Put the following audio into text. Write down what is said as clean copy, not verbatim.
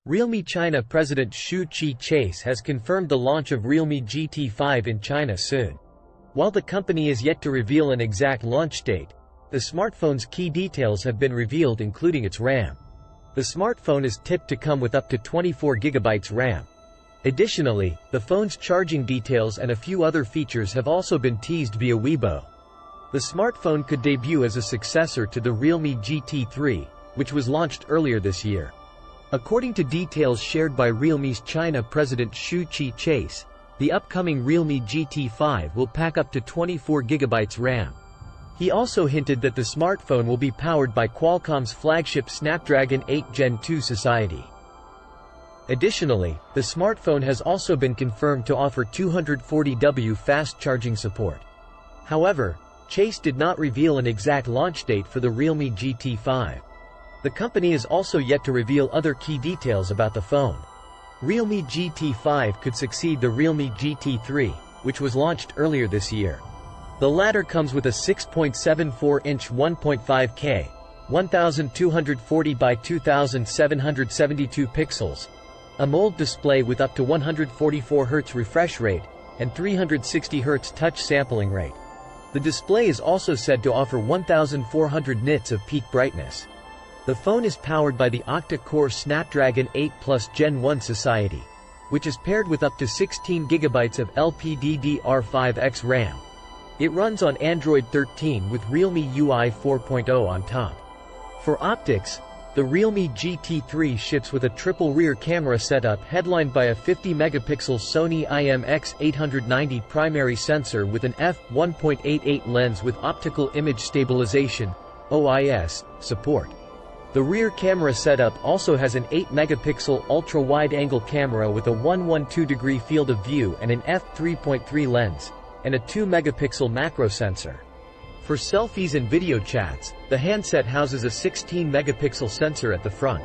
Realme China President Xu Chase has confirmed the launch of Realme GT 5 in China soon. While the company is yet to reveal an exact launch date, the smartphone's key details have been revealed, including its RAM. The smartphone is tipped to come with up to 24 GB RAM. Additionally, the phone's charging details and a few other features have also been teased via Weibo. The smartphone could debut as a successor to the Realme GT 3, which was launched earlier this year. According to details shared by Realme's China President Xu Chase, the upcoming Realme GT 5 will pack up to 24 GB RAM. He also hinted that the smartphone will be powered by Qualcomm's flagship Snapdragon 8 Gen 2 society. Additionally, the smartphone has also been confirmed to offer 240W fast charging support. However, Chase did not reveal an exact launch date for the Realme GT 5. The company is also yet to reveal other key details about the phone. Realme GT 5 could succeed the Realme GT 3, which was launched earlier this year. The latter comes with a 6.74-inch 1.5K, 1240 by 2772 pixels, AMOLED display with up to 144 Hz refresh rate, and 360 Hz touch sampling rate. The display is also said to offer 1400 nits of peak brightness. The phone is powered by the octa-core Snapdragon 8 Plus Gen 1 society, which is paired with up to 16 GB of LPDDR5X RAM. It runs on Android 13 with Realme UI 4.0 on top. For optics, the Realme GT 3 ships with a triple rear camera setup headlined by a 50-megapixel Sony IMX890 primary sensor with an f1.88 lens with optical image stabilization (OIS) support. The rear camera setup also has an 8-megapixel ultra-wide-angle camera with a 112-degree field of view and an f3.3 lens, and a 2-megapixel macro sensor. For selfies and video chats, the handset houses a 16-megapixel sensor at the front.